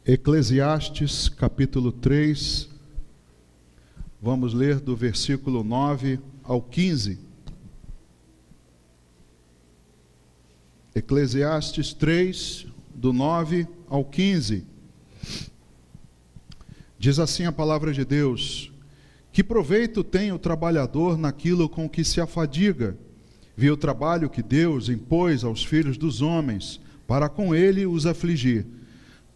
Eclesiastes, capítulo 3, vamos ler do versículo 9 ao 15. Eclesiastes 3, do 9 ao 15. Diz assim a palavra de Deus: que proveito tem o trabalhador naquilo com que se afadiga? Viu o trabalho que Deus impôs aos filhos dos homens, para com ele os afligir.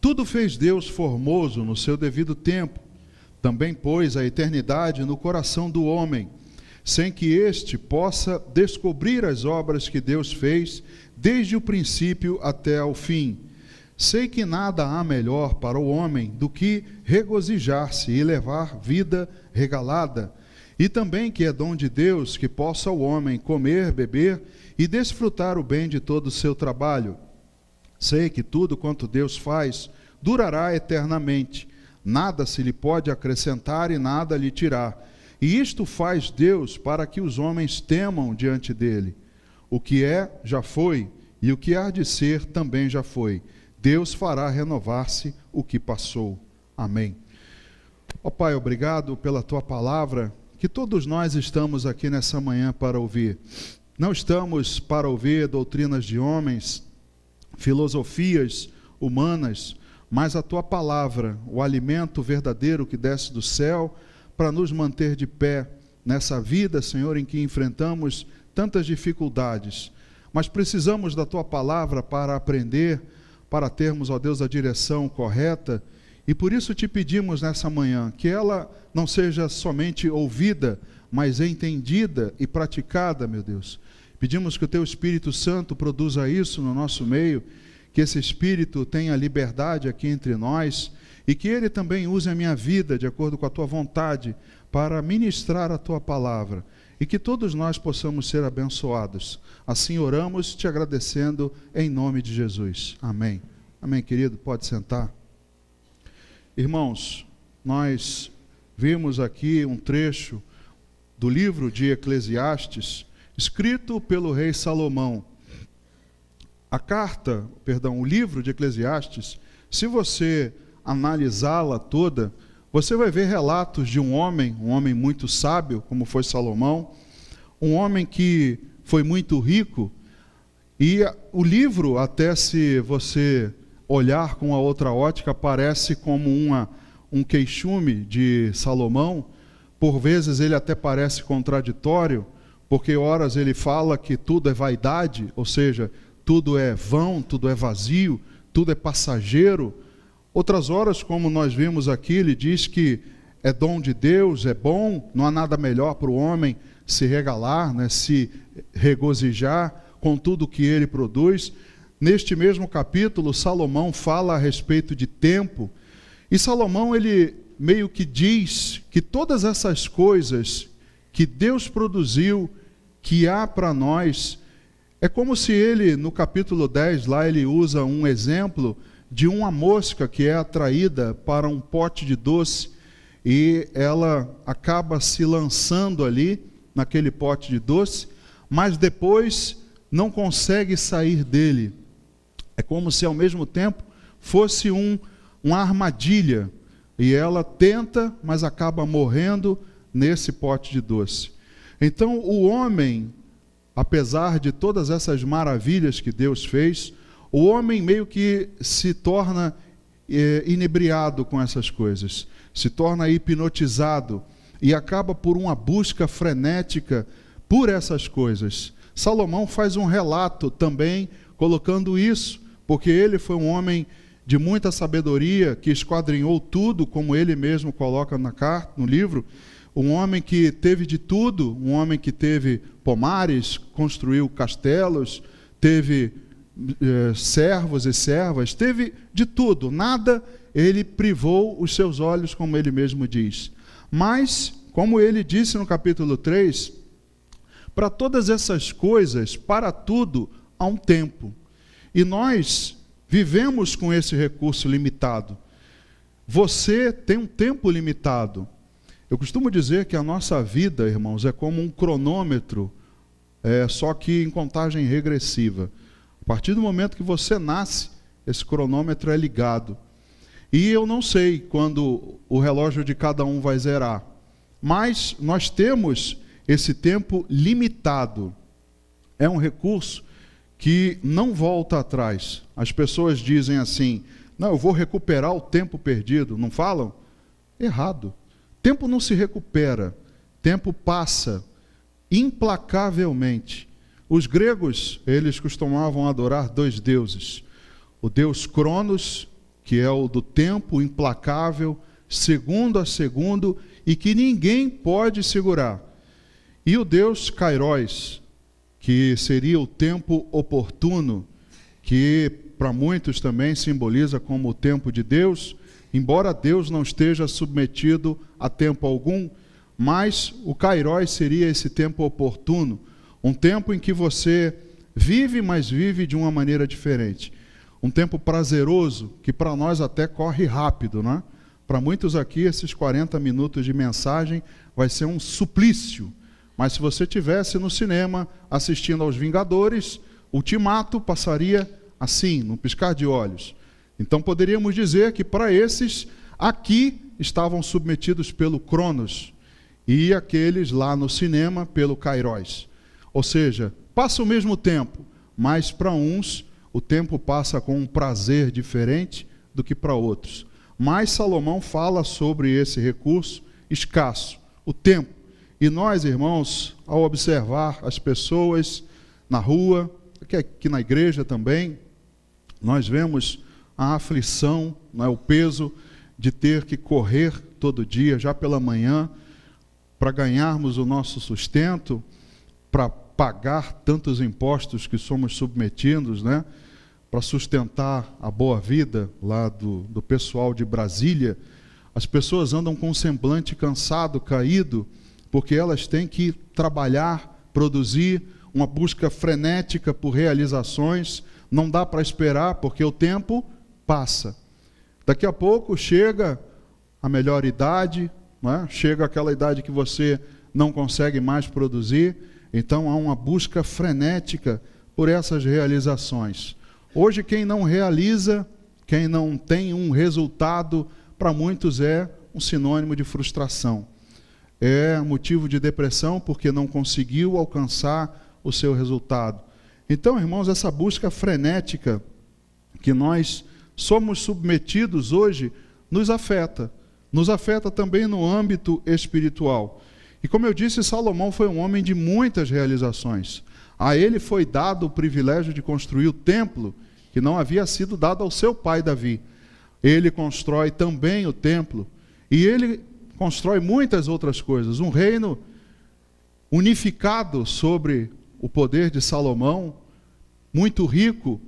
Tudo fez Deus formoso no seu devido tempo. Também pôs a eternidade no coração do homem, sem que este possa descobrir as obras que Deus fez, desde o princípio até ao fim. Sei que nada há melhor para o homem do que regozijar-se e levar vida regalada, e também que é dom de Deus que possa o homem comer, beber e desfrutar o bem de todo o seu trabalho. Sei que tudo quanto Deus faz durará eternamente, nada se lhe pode acrescentar e nada lhe tirar. E isto faz Deus para que os homens temam diante dele. O que é, já foi, e o que há de ser também já foi. Deus fará renovar-se o que passou. Amém. Ó Pai, obrigado pela Tua palavra, que todos nós estamos aqui nessa manhã para ouvir. Não estamos para ouvir doutrinas de homens, filosofias humanas, mas a Tua palavra, o alimento verdadeiro que desce do céu, para nos manter de pé nessa vida, Senhor, em que enfrentamos tantas dificuldades. Mas precisamos da Tua palavra para aprender, para termos, ó Deus, a direção correta, e por isso te pedimos nessa manhã, que ela não seja somente ouvida, mas entendida e praticada, meu Deus. Pedimos que o Teu Espírito Santo produza isso no nosso meio, que esse Espírito tenha liberdade aqui entre nós, e que Ele também use a minha vida de acordo com a Tua vontade, para ministrar a Tua palavra, e que todos nós possamos ser abençoados. Assim oramos, te agradecendo em nome de Jesus. Amém. Amém, querido, pode sentar. Irmãos, nós vimos aqui um trecho do livro de Eclesiastes, escrito pelo rei Salomão. O livro de Eclesiastes, se você analisá-la toda, você vai ver relatos de um homem muito sábio, como foi Salomão, um homem que foi muito rico, e o livro, até se você olhar com a outra ótica, parece como um queixume de Salomão. Por vezes ele até parece contraditório, porque horas ele fala que tudo é vaidade, ou seja, tudo é vão, tudo é vazio, tudo é passageiro. Outras horas, como nós vimos aqui, ele diz que é dom de Deus, é bom, não há nada melhor para o homem se regalar, né, se regozijar com tudo que ele produz. Neste mesmo capítulo, Salomão fala a respeito de tempo, e Salomão, ele meio que diz que todas essas coisas que Deus produziu, que há para nós, é como se ele, no capítulo 10, lá ele usa um exemplo de uma mosca que é atraída para um pote de doce, e ela acaba se lançando ali, naquele pote de doce, mas depois não consegue sair dele. É como se ao mesmo tempo fosse uma armadilha, e ela tenta, mas acaba morrendo nesse pote de doce. Então o homem, apesar de todas essas maravilhas que Deus fez, o homem meio que se torna inebriado com essas coisas, se torna hipnotizado e acaba por uma busca frenética por essas coisas. Salomão faz um relato também colocando isso, porque ele foi um homem de muita sabedoria, que esquadrinhou tudo, como ele mesmo coloca no livro, um homem que teve de tudo, um homem que teve pomares, construiu castelos, teve servos e servas, teve de tudo, nada ele privou os seus olhos, como ele mesmo diz. Mas, como ele disse no capítulo 3, para todas essas coisas, para tudo, há um tempo. E nós vivemos com esse recurso limitado. Você tem um tempo limitado. Eu costumo dizer que a nossa vida, irmãos, é como um cronômetro, só que em contagem regressiva. A partir do momento que você nasce, esse cronômetro é ligado. E eu não sei quando o relógio de cada um vai zerar, mas nós temos esse tempo limitado. É um recurso que não volta atrás. As pessoas dizem assim: não, eu vou recuperar o tempo perdido. Não falam? Errado. Tempo não se recupera. Tempo passa implacavelmente. Os gregos, eles costumavam adorar dois deuses. O deus Cronos, que é o do tempo implacável, segundo a segundo, e que ninguém pode segurar. E o deus Kairos, que seria o tempo oportuno, que para muitos também simboliza como o tempo de Deus, embora Deus não esteja submetido a tempo algum, mas o Kairos seria esse tempo oportuno, um tempo em que você vive, mas vive de uma maneira diferente. Um tempo prazeroso, que para nós até corre rápido, né? Para muitos aqui, esses 40 minutos de mensagem vai ser um suplício. Mas se você estivesse no cinema assistindo aos Vingadores, Ultimato passaria assim, num piscar de olhos. Então poderíamos dizer que para esses aqui estavam submetidos pelo Cronos e aqueles lá no cinema pelo Kairos. Ou seja, passa o mesmo tempo, mas para uns o tempo passa com um prazer diferente do que para outros. Mas Salomão fala sobre esse recurso escasso, o tempo. E nós, irmãos, ao observar as pessoas na rua, aqui na igreja também, nós vemos a aflição, o peso de ter que correr todo dia, já pela manhã, para ganharmos o nosso sustento, para pagar tantos impostos que somos submetidos, para sustentar a boa vida lá do pessoal de Brasília. As pessoas andam com um semblante cansado, caído, porque elas têm que trabalhar, produzir, uma busca frenética por realizações. Não dá para esperar, porque o tempo passa. Daqui a pouco chega a melhor idade, chega aquela idade que você não consegue mais produzir, então há uma busca frenética por essas realizações. Hoje quem não realiza, quem não tem um resultado, para muitos é um sinônimo de frustração. É motivo de depressão porque não conseguiu alcançar o seu resultado. Então, irmãos, essa busca frenética que nós somos submetidos hoje nos afeta. Nos afeta também no âmbito espiritual. E como eu disse, Salomão foi um homem de muitas realizações. A ele foi dado o privilégio de construir o templo, que não havia sido dado ao seu pai Davi. Ele constrói também o templo, e ele constrói muitas outras coisas. Um reino unificado sobre o poder de Salomão, muito rico,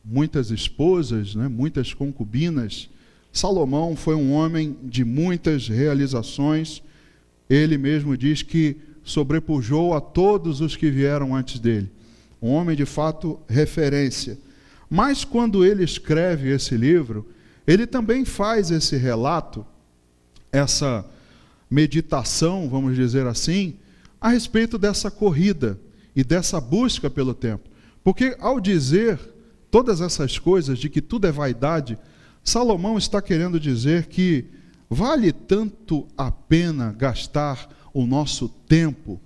muitas esposas, muitas concubinas. Salomão foi um homem de muitas realizações. Ele mesmo diz que sobrepujou a todos os que vieram antes dele. Um homem, de fato, referência. Mas quando ele escreve esse livro, ele também faz esse relato, essa meditação, vamos dizer assim, a respeito dessa corrida e dessa busca pelo tempo. Porque ao dizer todas essas coisas de que tudo é vaidade, Salomão está querendo dizer que vale tanto a pena gastar o nosso tempo,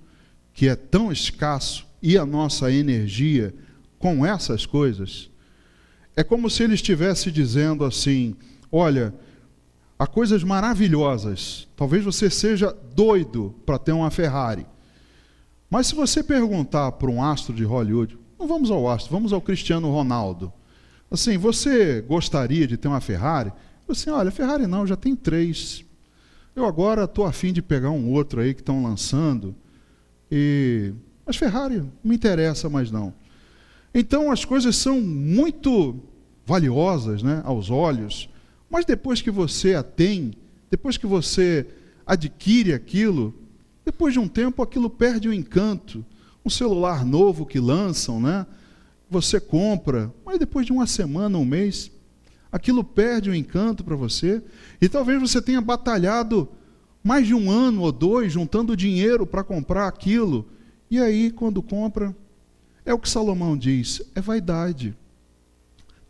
que é tão escasso, e a nossa energia com essas coisas? É como se ele estivesse dizendo assim: olha, há coisas maravilhosas, talvez você seja doido para ter uma Ferrari, mas se você perguntar para um astro de Hollywood, não vamos ao astro, vamos ao Cristiano Ronaldo, assim, você gostaria de ter uma Ferrari? Assim, olha, Ferrari não, já tem 3. Eu agora estou a fim de pegar um outro aí que estão lançando, mas Ferrari não me interessa mais não. Então as coisas são muito valiosas, aos olhos, mas depois que você a tem, depois que você adquire aquilo, depois de um tempo aquilo perde o encanto. Um celular novo que lançam, você compra, mas depois de uma semana, um mês, aquilo perde o encanto para você, e talvez você tenha batalhado mais de 1 ano ou 2, juntando dinheiro para comprar aquilo, e aí quando compra, é o que Salomão diz, é vaidade.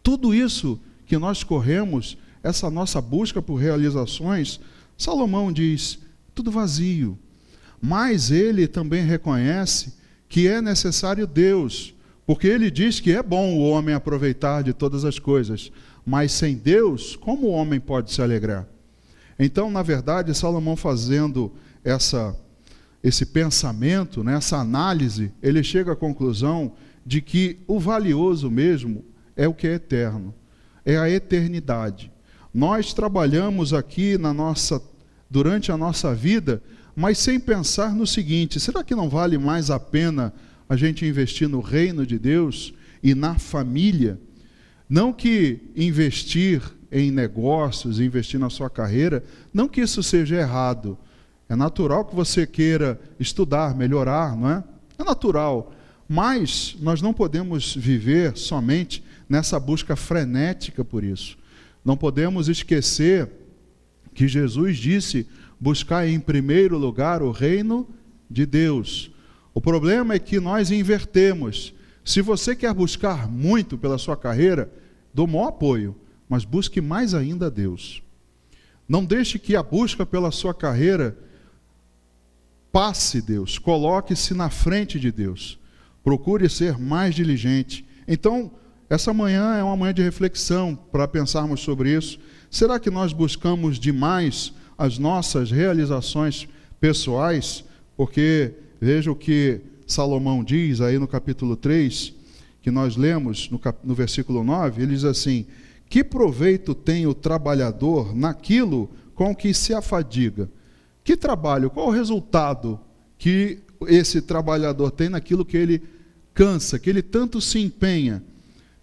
Tudo isso que nós corremos essa nossa busca por realizações, Salomão diz, tudo vazio. Mas ele também reconhece que é necessário Deus, porque ele diz que é bom o homem aproveitar de todas as coisas, mas sem Deus, como o homem pode se alegrar? Então, na verdade, Salomão fazendo esse pensamento, né, essa análise, ele chega à conclusão de que o valioso mesmo é o que é eterno, é a eternidade. Nós trabalhamos aqui durante a nossa vida, mas sem pensar no seguinte, será que não vale mais a pena a gente investir no reino de Deus e na família? Não que investir em negócios, investir na sua carreira, não que isso seja errado. É natural que você queira estudar, melhorar, não é? É natural. Mas nós não podemos viver somente nessa busca frenética por isso. Não podemos esquecer que Jesus disse buscar em primeiro lugar o reino de Deus. O problema é que nós invertemos. Se você quer buscar muito pela sua carreira, dou o maior apoio, mas busque mais ainda a Deus. Não deixe que a busca pela sua carreira passe Deus, coloque-se na frente de Deus. Procure ser mais diligente. Então, essa manhã é uma manhã de reflexão para pensarmos sobre isso. Será que nós buscamos demais as nossas realizações pessoais? Porque veja o que Salomão diz aí no capítulo 3, que nós lemos no versículo 9, ele diz assim, que proveito tem o trabalhador naquilo com que se afadiga? Que trabalho, qual o resultado que esse trabalhador tem naquilo que ele cansa, que ele tanto se empenha?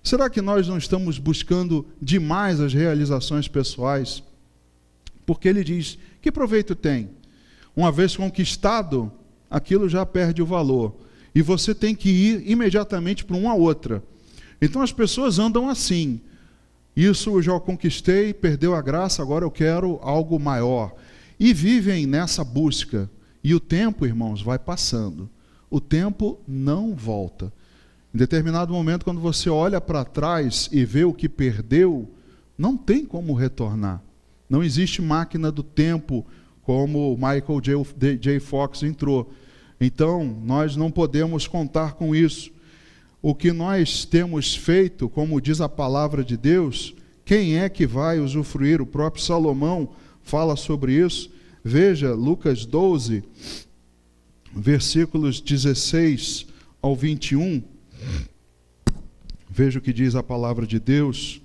Será que nós não estamos buscando demais as realizações pessoais? Porque ele diz, que proveito tem? Uma vez conquistado, aquilo já perde o valor. E você tem que ir imediatamente para uma outra. Então as pessoas andam assim. Isso eu já conquistei, perdeu a graça, agora eu quero algo maior. E vivem nessa busca. E o tempo, irmãos, vai passando. O tempo não volta. Em determinado momento, quando você olha para trás e vê o que perdeu, não tem como retornar. Não existe máquina do tempo como o Michael J. Fox entrou. Então, nós não podemos contar com isso. O que nós temos feito, como diz a palavra de Deus, quem é que vai usufruir? O próprio Salomão fala sobre isso. Veja, Lucas 12, versículos 16 ao 21. Veja o que diz a palavra de Deus.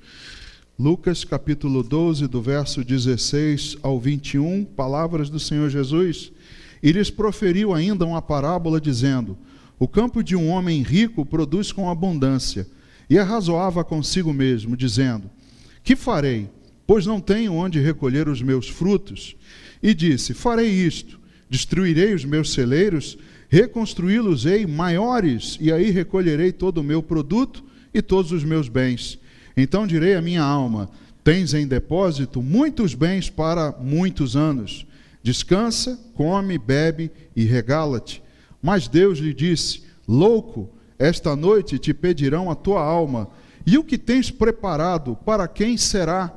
Lucas capítulo 12, do verso 16 ao 21, palavras do Senhor Jesus. E lhes proferiu ainda uma parábola, dizendo, o campo de um homem rico produz com abundância, e arrazoava consigo mesmo, dizendo, que farei? Pois não tenho onde recolher os meus frutos. E disse, farei isto, destruirei os meus celeiros, reconstruí-los-ei maiores, e aí recolherei todo o meu produto e todos os meus bens. Então direi à minha alma, tens em depósito muitos bens para muitos anos. Descansa, come, bebe e regala-te. Mas Deus lhe disse, louco, esta noite te pedirão a tua alma, e o que tens preparado, para quem será?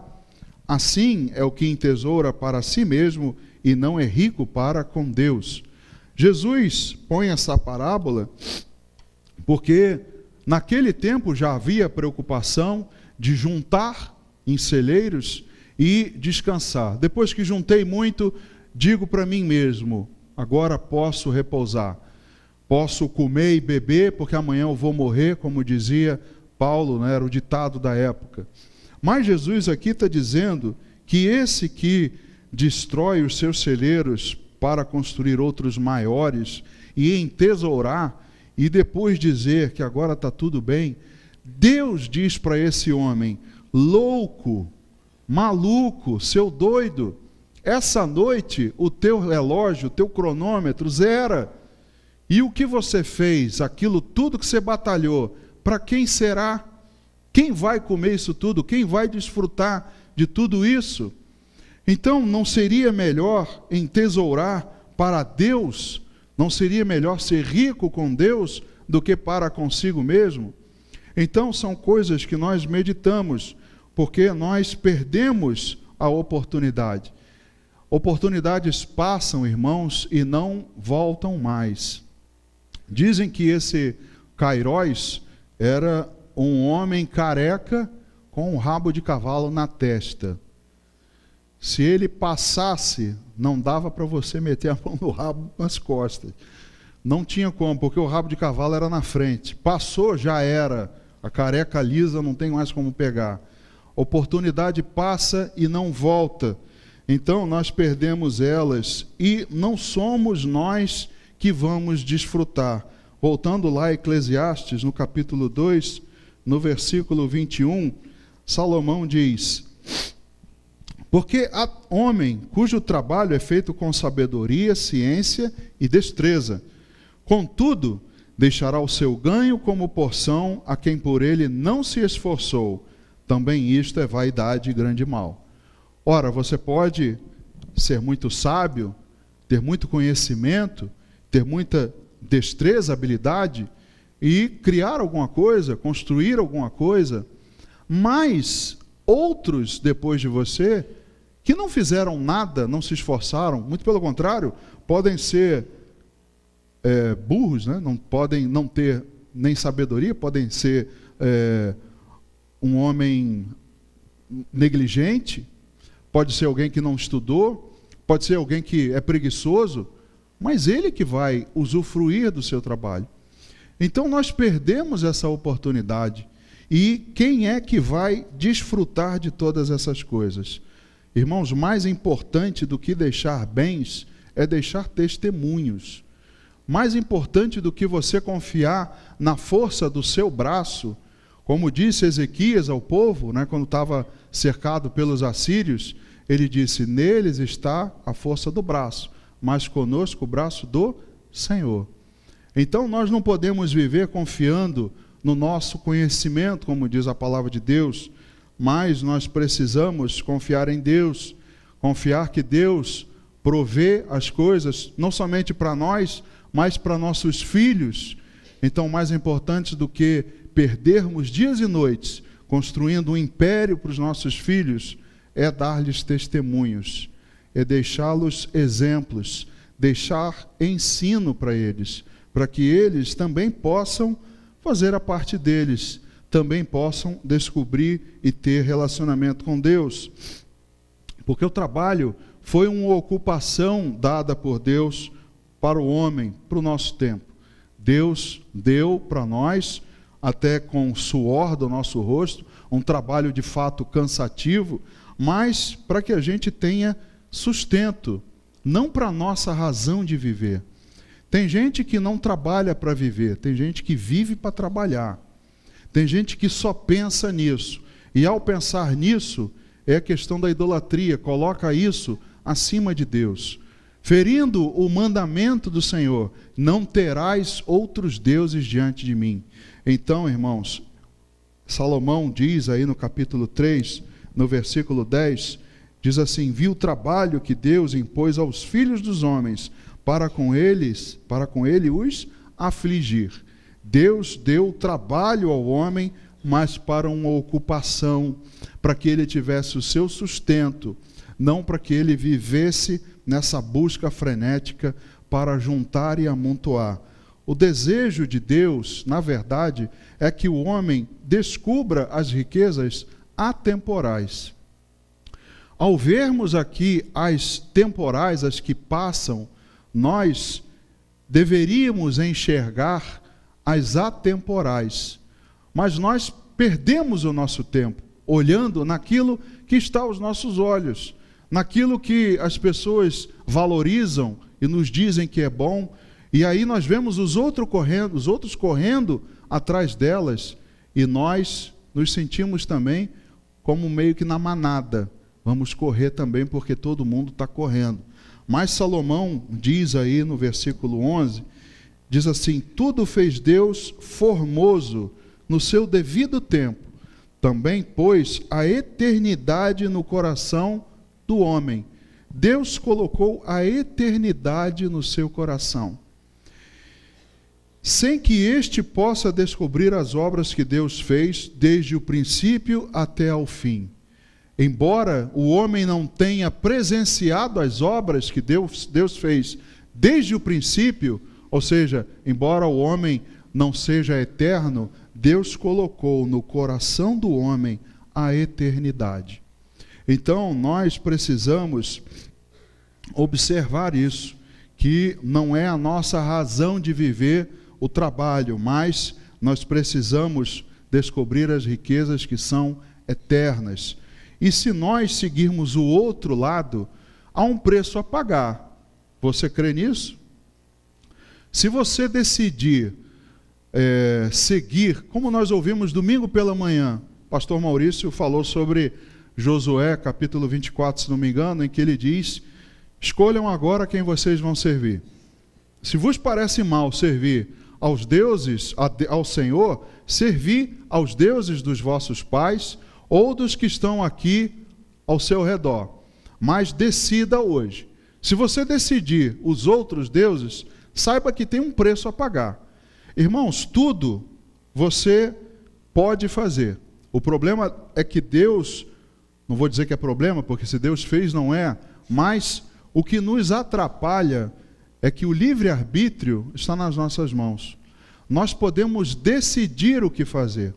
Assim é o que entesoura para si mesmo, e não é rico para com Deus. Jesus põe essa parábola, porque naquele tempo já havia preocupação de juntar em celeiros e descansar. Depois que juntei muito, digo para mim mesmo, agora posso repousar. Posso comer e beber, porque amanhã eu vou morrer, como dizia Paulo, né, era o ditado da época. Mas Jesus aqui está dizendo que esse que destrói os seus celeiros para construir outros maiores e entesourar, e depois dizer que agora está tudo bem, Deus diz para esse homem, louco, maluco, seu doido, essa noite o teu relógio, o teu cronômetro zera. E o que você fez, aquilo tudo que você batalhou, para quem será? Quem vai comer isso tudo? Quem vai desfrutar de tudo isso? Então, não seria melhor entesourar para Deus? Não seria melhor ser rico com Deus do que para consigo mesmo? Então, são coisas que nós meditamos. porque nós perdemos a oportunidade. Oportunidades passam, irmãos, e não voltam mais. Dizem que esse Cairóis era um homem careca com um rabo de cavalo na testa. Se ele passasse, não dava para você meter a mão no rabo nas costas. Não tinha como, porque o rabo de cavalo era na frente. Passou, já era. A careca lisa não tem mais como pegar. Oportunidade passa e não volta. Então nós perdemos elas e não somos nós que vamos desfrutar. Voltando lá a Eclesiastes, no capítulo 2, no versículo 21, Salomão diz: porque há homem cujo trabalho é feito com sabedoria, ciência e destreza. Contudo, deixará o seu ganho como porção a quem por ele não se esforçou. Também isto é vaidade e grande mal. Ora, você pode ser muito sábio, ter muito conhecimento, ter muita destreza, habilidade, e criar alguma coisa, construir alguma coisa, mas outros depois de você, que não fizeram nada, não se esforçaram, muito pelo contrário, podem ser burros, né? Não podem não ter nem sabedoria, podem ser um homem negligente, pode ser alguém que não estudou, pode ser alguém que é preguiçoso, mas ele que vai usufruir do seu trabalho. Então nós perdemos essa oportunidade. E quem é que vai desfrutar de todas essas coisas? Irmãos, mais importante do que deixar bens é deixar testemunhos. Mais importante do que você confiar na força do seu braço, como disse Ezequias ao povo, né, quando estava cercado pelos assírios, ele disse: neles está a força do braço, mas conosco o braço do Senhor. Então nós não podemos viver confiando no nosso conhecimento, como diz a palavra de Deus, mas nós precisamos confiar em Deus, confiar que Deus provê as coisas, não somente para nós, mas para nossos filhos. Então, mais importante do que perdermos dias e noites construindo um império para os nossos filhos, é dar-lhes testemunhos, é deixá-los exemplos, deixar ensino para eles, para que eles também possam fazer a parte deles, também possam descobrir e ter relacionamento com Deus. Porque o trabalho foi uma ocupação dada por Deus para o homem, para o nosso tempo. Deus deu para nós, até com o suor do nosso rosto, um trabalho de fato cansativo, mas para que a gente tenha sustento, não para a nossa razão de viver. Tem gente que não trabalha para viver, tem gente que vive para trabalhar. Tem gente que só pensa nisso. E ao pensar nisso, é a questão da idolatria, coloca isso acima de Deus. Ferindo o mandamento do Senhor: não terás outros deuses diante de mim. Então, irmãos, Salomão diz aí no capítulo 3, no versículo 10, diz assim: vi o trabalho que Deus impôs aos filhos dos homens, para com ele os afligir. Deus deu trabalho ao homem, mas para uma ocupação, para que ele tivesse o seu sustento, não para que ele vivesse nessa busca frenética para juntar e amontoar. O desejo de Deus, na verdade, é que o homem descubra as riquezas atemporais. Ao vermos aqui as temporais, as que passam, nós deveríamos enxergar as atemporais. Mas nós perdemos o nosso tempo olhando naquilo que está aos nossos olhos, naquilo que as pessoas valorizam e nos dizem que é bom, e aí nós vemos os outros correndo atrás delas, e nós nos sentimos também como meio que na manada. Vamos correr também porque todo mundo está correndo. Mas Salomão diz aí no versículo 11, diz assim: tudo fez Deus formoso no seu devido tempo, também pôs a eternidade no coração do homem. Deus colocou a eternidade no seu coração. sem que este possa descobrir as obras que Deus fez desde o princípio até ao fim. Embora o homem não tenha presenciado as obras que Deus fez desde o princípio, ou seja, embora o homem não seja eterno, Deus colocou no coração do homem a eternidade. Então, nós precisamos observar isso, que não é a nossa razão de viver o trabalho, mas nós precisamos descobrir as riquezas que são eternas. E se nós seguirmos o outro lado, há um preço a pagar. Você crê nisso? Se você decidir seguir, como nós ouvimos domingo pela manhã, pastor Maurício falou sobre Josué, capítulo 24, se não me engano, em que ele diz: escolham agora quem vocês vão servir. Se vos parece mal servir aos deuses, ao Senhor, servi aos deuses dos vossos pais ou dos que estão aqui ao seu redor. Mas decida hoje. Se você decidir os outros deuses, saiba que tem um preço a pagar. Irmãos, tudo você pode fazer. O problema é que Deus, não vou dizer que é problema, porque se Deus fez, não é, mas o que nos atrapalha é que o livre-arbítrio está nas nossas mãos. Nós podemos decidir o que fazer.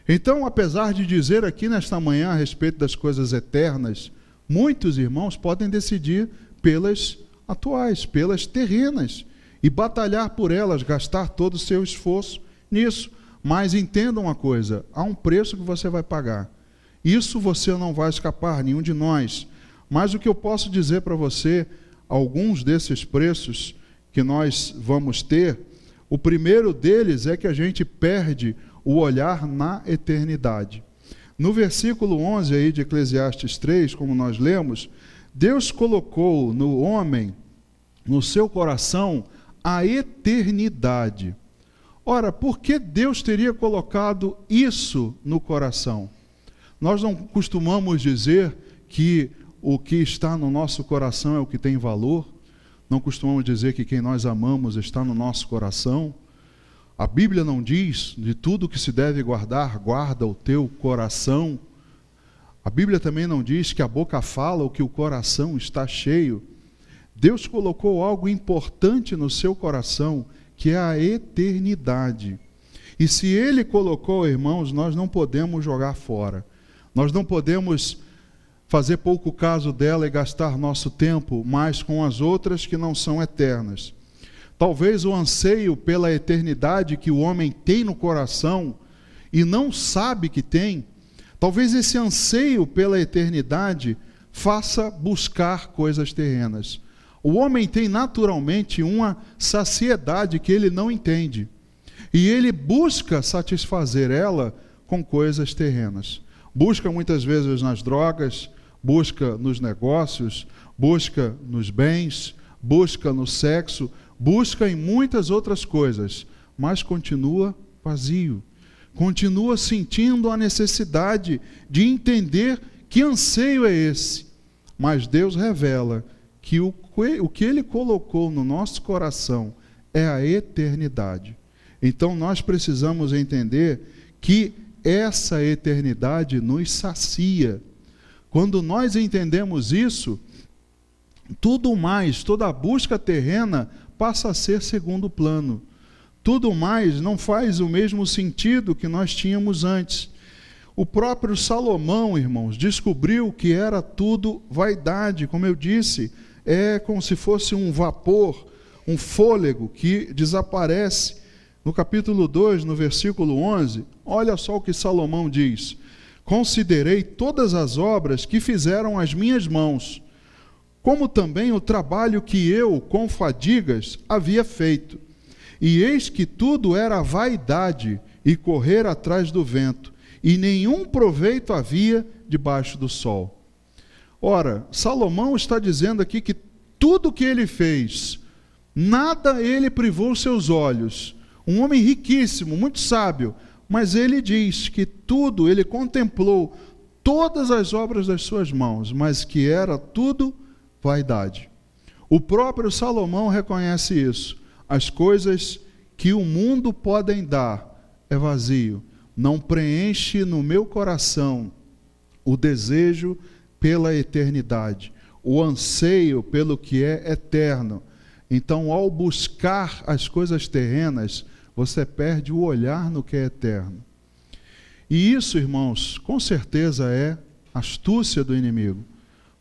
Então, apesar de dizer aqui nesta manhã a respeito das coisas eternas, muitos irmãos podem decidir pelas atuais, pelas terrenas, e batalhar por elas, gastar todo o seu esforço nisso. Mas entendam uma coisa, há um preço que você vai pagar. Isso você não vai escapar, nenhum de nós. Mas o que eu posso dizer para você, alguns desses preços que nós vamos ter, o primeiro deles é que a gente perde o olhar na eternidade. No versículo 11 aí de Eclesiastes 3, como nós lemos, Deus colocou no homem, no seu coração, a eternidade. Ora, por que Deus teria colocado isso no coração? Nós não costumamos dizer que o que está no nosso coração é o que tem valor. Não costumamos dizer que quem nós amamos está no nosso coração. A Bíblia não diz de tudo que se deve guardar, guarda o teu coração. A Bíblia também não diz que a boca fala o que o coração está cheio. Deus colocou algo importante no seu coração, que é a eternidade. E se Ele colocou, irmãos, nós não podemos jogar fora. Nós não podemos fazer pouco caso dela e gastar nosso tempo mais com as outras que não são eternas. Talvez o anseio pela eternidade que o homem tem no coração e não sabe que tem, talvez esse anseio pela eternidade faça buscar coisas terrenas. O homem tem naturalmente uma saciedade que ele não entende. E ele busca satisfazer ela com coisas terrenas. Busca muitas vezes nas drogas, busca nos negócios, busca nos bens, busca no sexo, busca em muitas outras coisas, mas continua vazio. Continua sentindo a necessidade de entender que anseio é esse. Mas Deus revela que o que Ele colocou no nosso coração é a eternidade. Então nós precisamos entender que essa eternidade nos sacia. Quando nós entendemos isso, tudo mais, toda a busca terrena passa a ser segundo plano. Tudo mais não faz o mesmo sentido que nós tínhamos antes. O próprio Salomão, irmãos, descobriu que era tudo vaidade. Como eu disse, é como se fosse um vapor, um fôlego que desaparece. No capítulo 2, no versículo 11, olha só o que Salomão diz: considerei todas as obras que fizeram as minhas mãos, como também o trabalho que eu, com fadigas, havia feito. E eis que tudo era vaidade e correr atrás do vento, e nenhum proveito havia debaixo do sol. Ora, Salomão está dizendo aqui que tudo que ele fez, nada ele privou seus olhos. Um homem riquíssimo, muito sábio, mas ele diz que tudo, ele contemplou todas as obras das suas mãos, mas que era tudo vaidade. O próprio Salomão reconhece isso. As coisas que o mundo podem dar é vazio. Não preenche no meu coração o desejo pela eternidade, o anseio pelo que é eterno. Então, ao buscar as coisas terrenas, você perde o olhar no que é eterno. E isso, irmãos, com certeza é astúcia do inimigo,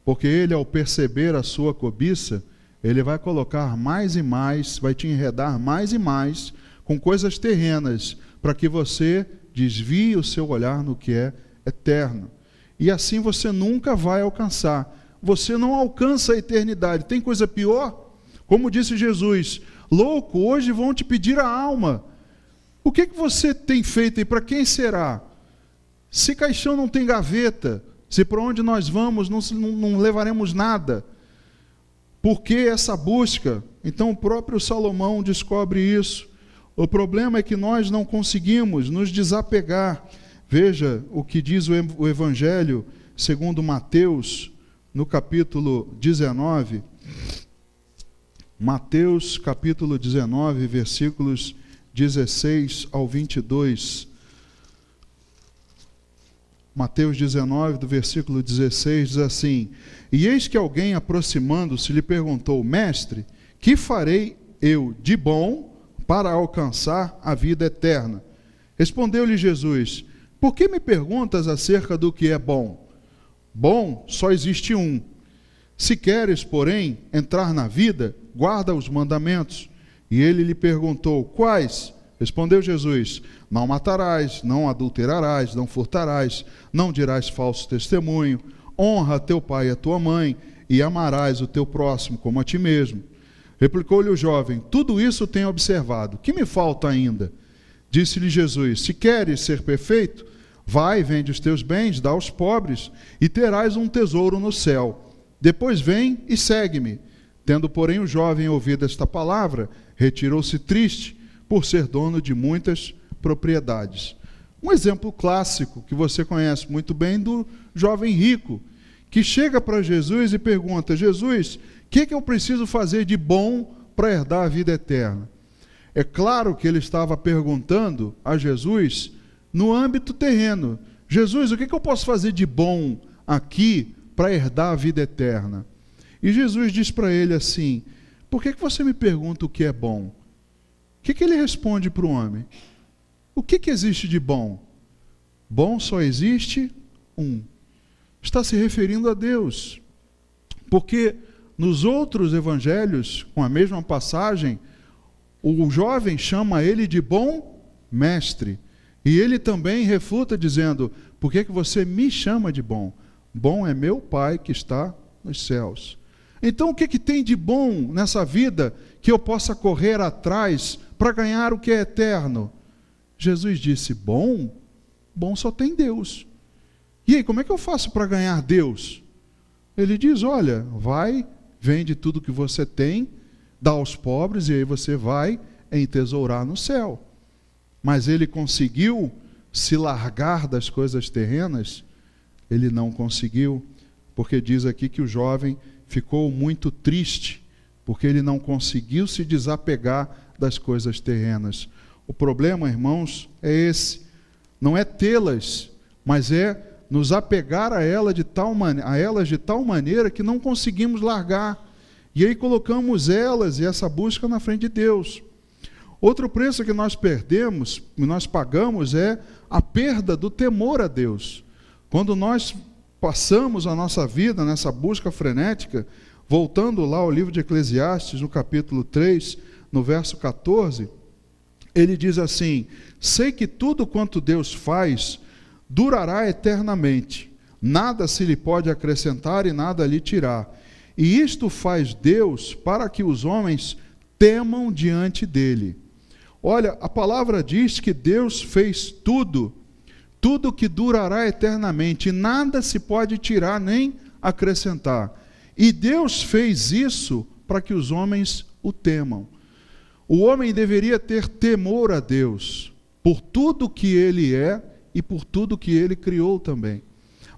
porque ele, ao perceber a sua cobiça, ele vai colocar mais e mais, vai te enredar mais e mais com coisas terrenas, para que você desvie o seu olhar no que é eterno. E assim você nunca vai alcançar. Você não alcança a eternidade. Tem coisa pior? Como disse Jesus, louco, hoje vão te pedir a alma. O que você tem feito e para quem será? Se caixão não tem gaveta, se para onde nós vamos não levaremos nada. Por que essa busca? Então o próprio Salomão descobre isso. O problema é que nós não conseguimos nos desapegar. Veja o que diz o Evangelho segundo Mateus, no capítulo 19. Mateus, capítulo 19, versículos 16 ao 22. Mateus 19, do versículo 16, diz assim: E eis que alguém, aproximando-se, lhe perguntou: Mestre, que farei eu de bom para alcançar a vida eterna? Respondeu-lhe Jesus: Por que me perguntas acerca do que é bom? Bom só existe um. Se queres, porém, entrar na vida, guarda os mandamentos. E ele lhe perguntou: Quais? Respondeu Jesus: Não matarás, não adulterarás, não furtarás, não dirás falso testemunho, honra teu pai e a tua mãe, e amarás o teu próximo como a ti mesmo. Replicou-lhe o jovem: Tudo isso tenho observado. Que me falta ainda? Disse-lhe Jesus: Se queres ser perfeito, vai, vende os teus bens, dá aos pobres, e terás um tesouro no céu. Depois vem e segue-me. Tendo, porém, o jovem ouvido esta palavra, retirou-se triste, por ser dono de muitas propriedades. Um exemplo clássico, que você conhece muito bem, do jovem rico, que chega para Jesus e pergunta: Jesus, o que eu preciso fazer de bom para herdar a vida eterna? É claro que ele estava perguntando a Jesus no âmbito terreno: Jesus, o que eu posso fazer de bom aqui para herdar a vida eterna? E Jesus diz para ele assim: por que você me pergunta o que é bom? O que ele responde para o homem? O que existe de bom? Bom só existe um. Está se referindo a Deus. Porque nos outros evangelhos, com a mesma passagem, o jovem chama ele de bom mestre. E ele também refuta dizendo: por que você me chama de bom? Bom é meu Pai que está nos céus. Então o que tem de bom nessa vida que eu possa correr atrás para ganhar o que é eterno? Jesus disse: bom só tem Deus. E aí, como é que eu faço para ganhar Deus? Ele diz: olha, vai, vende tudo que você tem, dá aos pobres, e aí você vai entesourar no céu. Mas ele conseguiu se largar das coisas terrenas? Ele não conseguiu, porque diz aqui que o jovem ficou muito triste, porque ele não conseguiu se desapegar das coisas terrenas. O problema, irmãos, é esse. Não é tê-las, mas é nos apegar a elas de tal maneira que não conseguimos largar. E aí colocamos elas e essa busca na frente de Deus. Outro preço que nós perdemos, que nós pagamos, é a perda do temor a Deus. Quando nós passamos a nossa vida nessa busca frenética, voltando lá ao livro de Eclesiastes, no capítulo 3, no verso 14, ele diz assim: sei que tudo quanto Deus faz durará eternamente, nada se lhe pode acrescentar e nada lhe tirar. E isto faz Deus para que os homens temam diante dele. Olha, a palavra diz que Deus fez tudo que durará eternamente, e nada se pode tirar nem acrescentar. E Deus fez isso para que os homens o temam. O homem deveria ter temor a Deus, por tudo que ele é e por tudo que ele criou também.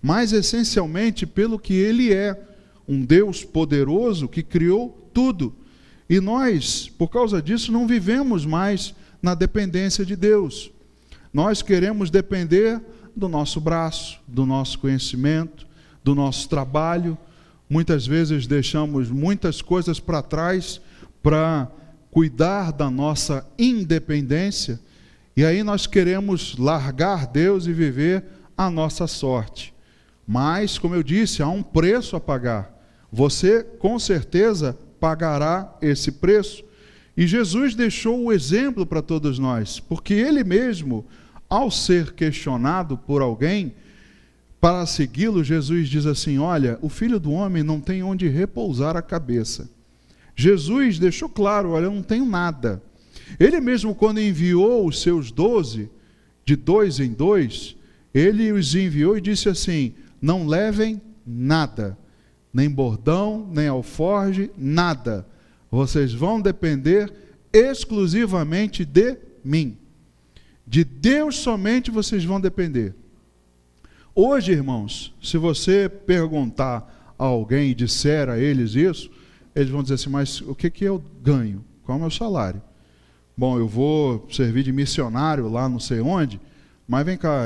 Mas essencialmente pelo que ele é, um Deus poderoso que criou tudo. E nós, por causa disso, não vivemos mais na dependência de Deus. Nós queremos depender do nosso braço, do nosso conhecimento, do nosso trabalho. Muitas vezes deixamos muitas coisas para trás para cuidar da nossa independência, e aí nós queremos largar Deus e viver a nossa sorte. Mas, como eu disse, há um preço a pagar. Você, com certeza, pagará esse preço. E Jesus deixou o exemplo para todos nós, porque Ele mesmo, ao ser questionado por alguém, para segui-lo, Jesus diz assim: olha, o Filho do Homem não tem onde repousar a cabeça. Jesus deixou claro: olha, eu não tenho nada. Ele mesmo, quando enviou os seus 12, de 2 em 2, ele os enviou e disse assim: não levem nada, nem bordão, nem alforge, nada. Vocês vão depender exclusivamente de mim. De Deus somente vocês vão depender. Hoje, irmãos, se você perguntar a alguém e disser a eles isso, eles vão dizer assim: mas o que eu ganho? Qual é o meu salário? Bom, eu vou servir de missionário lá não sei onde, mas vem cá,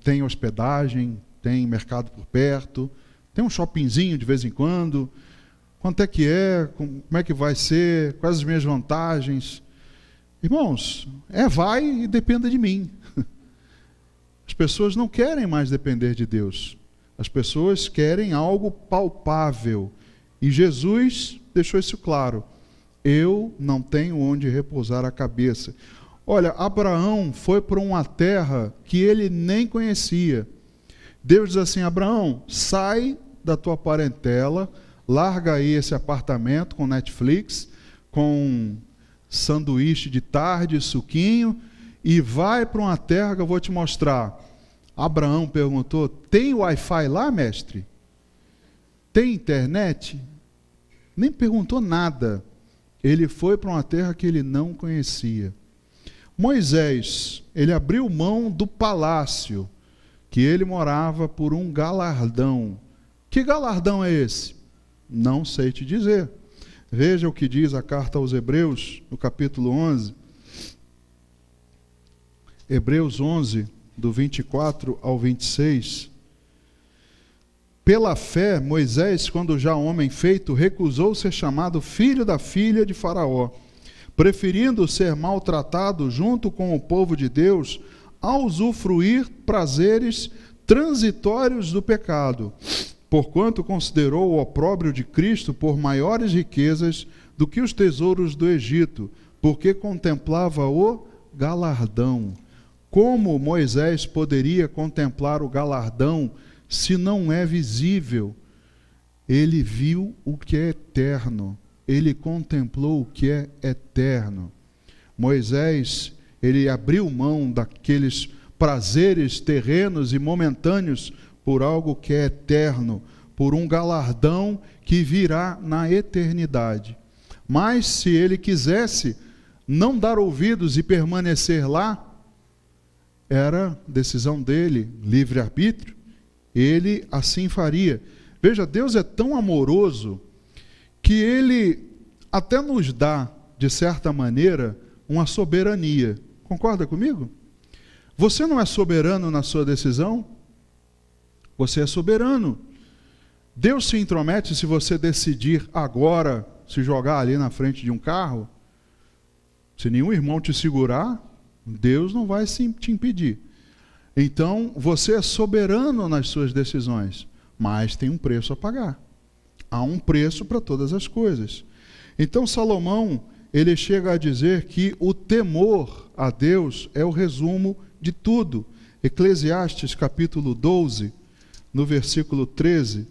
tem hospedagem, tem mercado por perto, tem um shoppingzinho de vez em quando, quanto é que como é que vai ser, quais as minhas vantagens? Irmãos, vai e dependa de mim. As pessoas não querem mais depender de Deus, as pessoas querem algo palpável, e Jesus deixou isso claro: eu não tenho onde repousar a cabeça. Olha, Abraão foi para uma terra que ele nem conhecia. Deus diz assim: Abraão, sai da tua parentela, larga aí esse apartamento com Netflix, com sanduíche de tarde, suquinho, e vai para uma terra que eu vou te mostrar. Abraão perguntou: tem Wi-Fi lá, mestre? Tem internet? Nem perguntou nada. Ele foi para uma terra que ele não conhecia. Moisés, ele abriu mão do palácio que ele morava por um galardão. Que galardão é esse? Não sei te dizer. Veja o que diz a carta aos Hebreus, no capítulo 11. Hebreus 11, do 24 ao 26. Pela fé, Moisés, quando já homem feito, recusou ser chamado filho da filha de Faraó, preferindo ser maltratado junto com o povo de Deus, a usufruir prazeres transitórios do pecado, porquanto considerou o opróbrio de Cristo por maiores riquezas do que os tesouros do Egito, porque contemplava o galardão. Como Moisés poderia contemplar o galardão se não é visível? Ele viu o que é eterno, ele contemplou o que é eterno. Moisés, ele abriu mão daqueles prazeres terrenos e momentâneos por algo que é eterno, por um galardão que virá na eternidade. Mas se ele quisesse não dar ouvidos e permanecer lá, era decisão dele, livre-arbítrio, ele assim faria. Veja, Deus é tão amoroso que ele até nos dá, de certa maneira, uma soberania. Concorda comigo? Você não é soberano na sua decisão? Você é soberano. Deus se intromete se você decidir agora se jogar ali na frente de um carro. Se nenhum irmão te segurar, Deus não vai te impedir. Então, você é soberano nas suas decisões, mas tem um preço a pagar. Há um preço para todas as coisas. Então, Salomão, ele chega a dizer que o temor a Deus é o resumo de tudo. Eclesiastes capítulo 12, no versículo 13,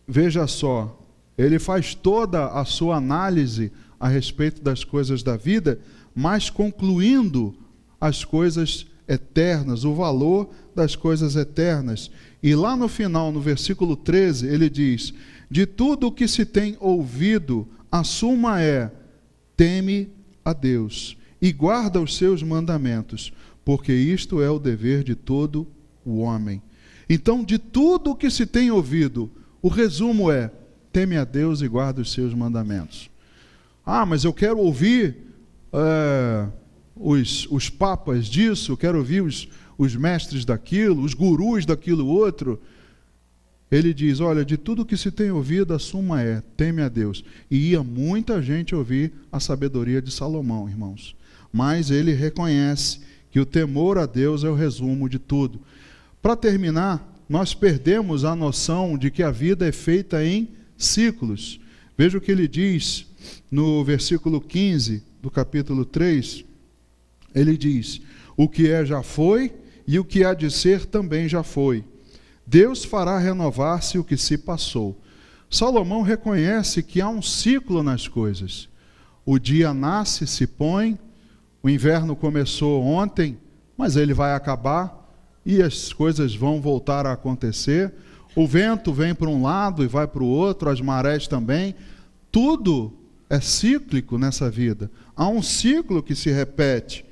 veja só, ele faz toda a sua análise a respeito das coisas da vida, mas concluindo as coisas eternas, o valor das coisas eternas. E lá no final, no versículo 13, ele diz: de tudo o que se tem ouvido, a suma é: teme a Deus e guarda os seus mandamentos, porque isto é o dever de todo o homem. Então, de tudo o que se tem ouvido, o resumo é: teme a Deus e guarda os seus mandamentos. Ah, mas eu quero ouvir os papas disso, eu quero ouvir os mestres daquilo, os gurus daquilo outro. Ele diz, olha, de tudo que se tem ouvido, a suma é, teme a Deus. E ia muita gente ouvir a sabedoria de Salomão, irmãos. Mas ele reconhece que o temor a Deus é o resumo de tudo. Para terminar, nós perdemos a noção de que a vida é feita em ciclos. Veja o que ele diz no versículo 15 do capítulo 3. Ele diz, o que é já foi, e o que há de ser também já foi. Deus fará renovar-se o que se passou. Salomão reconhece que há um ciclo nas coisas. O dia nasce, se põe, o inverno começou ontem, mas ele vai acabar e as coisas vão voltar a acontecer. O vento vem para um lado e vai para o outro, as marés também. Tudo é cíclico nessa vida. Há um ciclo que se repete.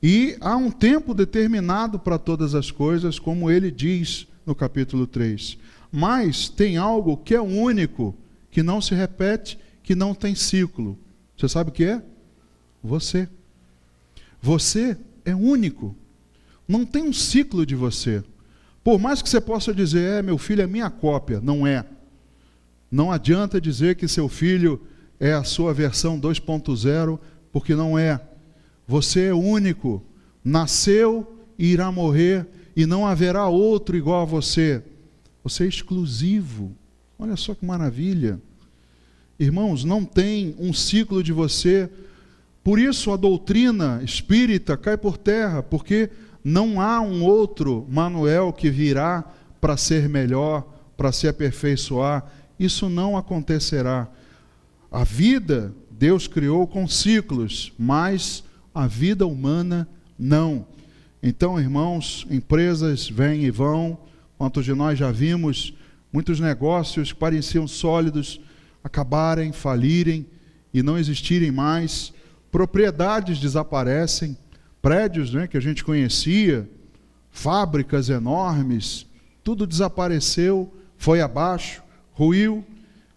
E há um tempo determinado para todas as coisas, como ele diz no capítulo 3. Mas tem algo que é único, que não se repete, que não tem ciclo. Você sabe o que é? Você. Você é único. Não tem um ciclo de você. Por mais que você possa dizer, meu filho é minha cópia. Não é. Não adianta dizer que seu filho é a sua versão 2.0, porque não é. Você é único. Nasceu e irá morrer, e não haverá outro igual a você. Você é exclusivo. Olha só que maravilha. Irmãos, não tem um ciclo de você. Por isso a doutrina espírita cai por terra, porque não há um outro Manuel que virá para ser melhor, para se aperfeiçoar. Isso não acontecerá. A vida Deus criou com ciclos, mas a vida humana não. Então, irmãos, empresas vêm e vão. Quantos de nós já vimos muitos negócios que pareciam sólidos acabarem, falirem e não existirem mais. Propriedades desaparecem, prédios, que a gente conhecia, fábricas enormes, tudo desapareceu, foi abaixo, ruiu,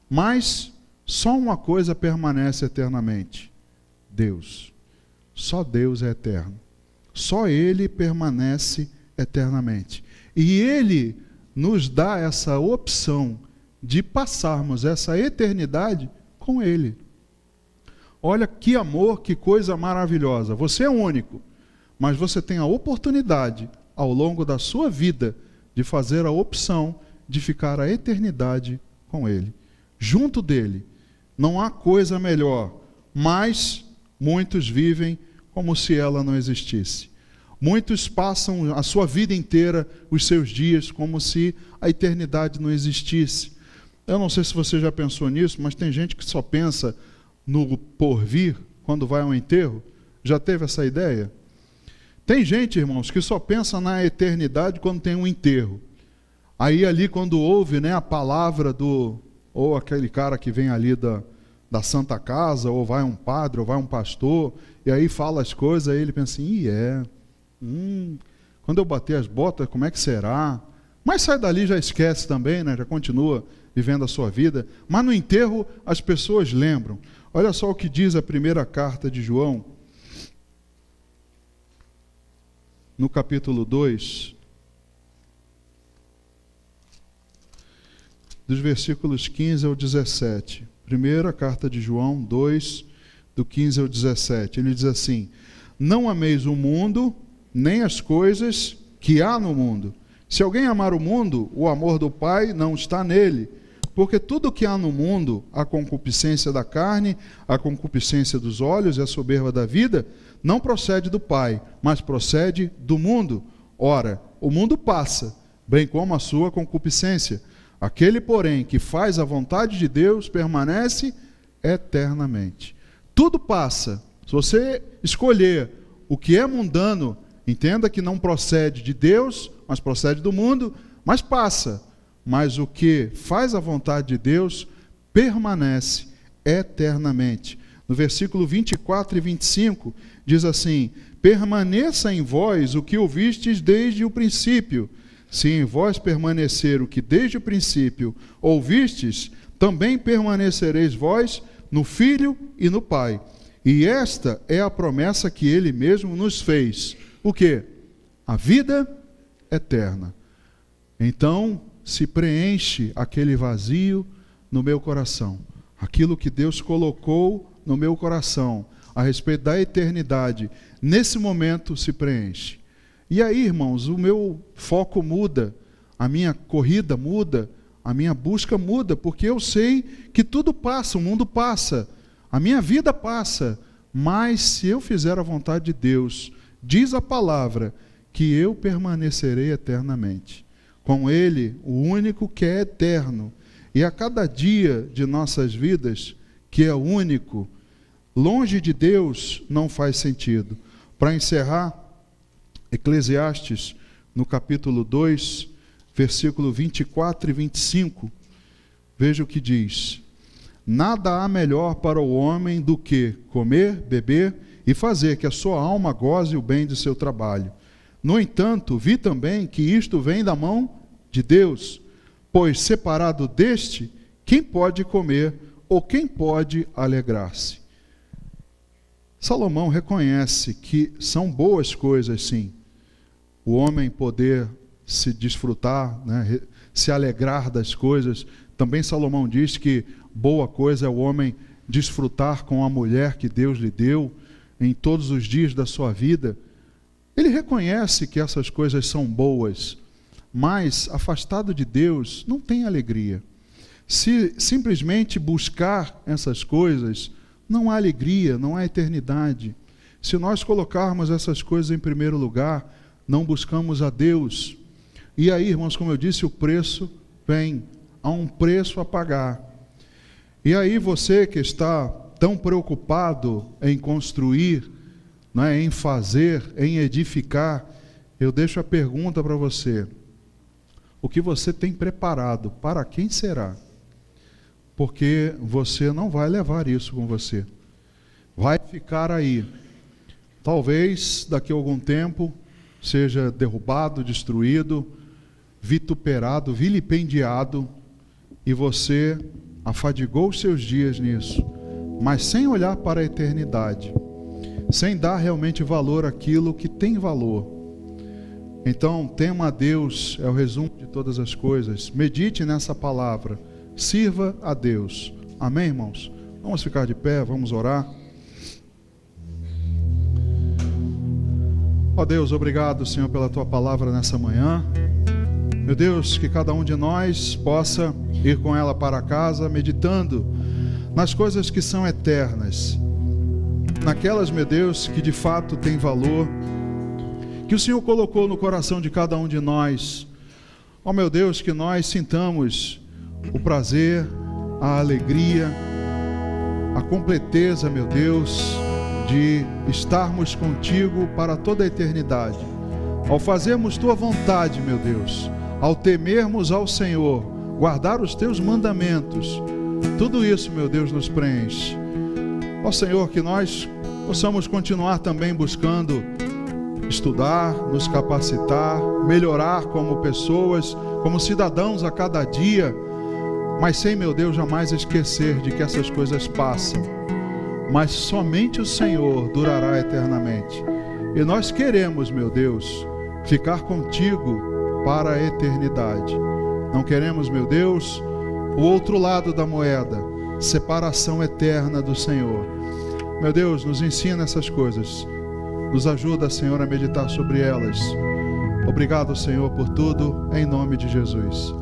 mas só uma coisa permanece eternamente: Deus. Só Deus é eterno. Só Ele permanece eternamente. E Ele nos dá essa opção de passarmos essa eternidade com Ele. Olha que amor, que coisa maravilhosa. Você é único, mas você tem a oportunidade, ao longo da sua vida, de fazer a opção de ficar a eternidade com Ele. Junto dEle. Não há coisa melhor, mas muitos vivem como se ela não existisse. Muitos passam a sua vida inteira, os seus dias, como se a eternidade não existisse. Eu não sei se você já pensou nisso, mas tem gente que só pensa no porvir quando vai a um enterro. Já teve essa ideia? Tem gente, irmãos, que só pensa na eternidade quando tem um enterro. Aí ali quando ouve a palavra ou aquele cara que vem ali da Santa Casa, ou vai um padre, ou vai um pastor, e aí fala as coisas, aí ele pensa assim, quando eu bater as botas, como é que será? Mas sai dali, já esquece também, já continua vivendo a sua vida. Mas no enterro as pessoas lembram. Olha só o que diz a primeira carta de João, no capítulo 2, dos versículos 15 ao 17. Primeira carta de João 2, do 15 ao 17. Ele diz assim: não ameis o mundo, nem as coisas que há no mundo. Se alguém amar o mundo, o amor do Pai não está nele. Porque tudo que há no mundo, a concupiscência da carne, a concupiscência dos olhos e a soberba da vida, não procede do Pai, mas procede do mundo. Ora, o mundo passa, bem como a sua concupiscência. Aquele, porém, que faz a vontade de Deus, permanece eternamente. Tudo passa. Se você escolher o que é mundano, entenda que não procede de Deus, mas procede do mundo, mas passa. Mas o que faz a vontade de Deus permanece eternamente. No versículo 24 e 25, diz assim: permaneça em vós o que ouvistes desde o princípio. Se em vós permanecer o que desde o princípio ouvistes, também permanecereis vós no Filho e no Pai. E esta é a promessa que ele mesmo nos fez. O quê? A vida eterna. Então, se preenche aquele vazio no meu coração. Aquilo que Deus colocou no meu coração a respeito da eternidade, nesse momento se preenche. E aí, irmãos, o meu foco muda, a minha corrida muda, a minha busca muda, porque eu sei que tudo passa, o mundo passa, a minha vida passa, mas se eu fizer a vontade de Deus, diz a palavra que eu permanecerei eternamente. Com Ele, o único que é eterno. E a cada dia de nossas vidas, que é único, longe de Deus não faz sentido. Para encerrar, Eclesiastes, no capítulo 2, versículo 24 e 25, veja o que diz: nada há melhor para o homem do que comer, beber e fazer que a sua alma goze o bem de seu trabalho. No entanto, vi também que isto vem da mão de Deus, pois separado deste, quem pode comer ou quem pode alegrar-se? Salomão reconhece que são boas coisas, sim, o homem poder se desfrutar, né, se alegrar das coisas. Também Salomão diz que boa coisa é o homem desfrutar com a mulher que Deus lhe deu em todos os dias da sua vida. Ele reconhece que essas coisas são boas, mas afastado de Deus não tem alegria. Se simplesmente buscar essas coisas, não há alegria, não há eternidade. Se nós colocarmos essas coisas em primeiro lugar, não buscamos a Deus. E aí, irmãos, como eu disse, o preço vem, há um preço a pagar. E aí você que está tão preocupado em construir, em fazer, em edificar, eu deixo a pergunta para você: o que você tem preparado, para quem será? Porque você não vai levar isso com você, vai ficar aí. Talvez daqui a algum tempo seja derrubado, destruído, vituperado, vilipendiado, e você afadigou os seus dias nisso, mas sem olhar para a eternidade, sem dar realmente valor àquilo que tem valor. Então, tema a Deus é o resumo de todas as coisas. Medite nessa palavra, sirva a Deus. Amém, irmãos? Vamos ficar de pé, vamos orar. Ó Deus, obrigado, Senhor, pela Tua palavra nessa manhã. Meu Deus, que cada um de nós possa ir com ela para casa, meditando nas coisas que são eternas, naquelas, meu Deus, que de fato têm valor, que o Senhor colocou no coração de cada um de nós. Ó meu Deus, que nós sintamos o prazer, a alegria, a completeza, meu Deus, de estarmos contigo para toda a eternidade. Ao fazermos Tua vontade, meu Deus, ao temermos ao Senhor, guardar os Teus mandamentos, tudo isso, meu Deus, nos preenche. Ó Senhor, que nós possamos continuar também buscando estudar, nos capacitar, melhorar como pessoas, como cidadãos a cada dia, mas sem, meu Deus, jamais esquecer de que essas coisas passam, mas somente o Senhor durará eternamente. E nós queremos, meu Deus, ficar contigo para a eternidade. Não queremos, meu Deus, o outro lado da moeda, separação eterna do Senhor. Meu Deus, nos ensina essas coisas. Nos ajuda, Senhor, a meditar sobre elas. Obrigado, Senhor, por tudo, em nome de Jesus.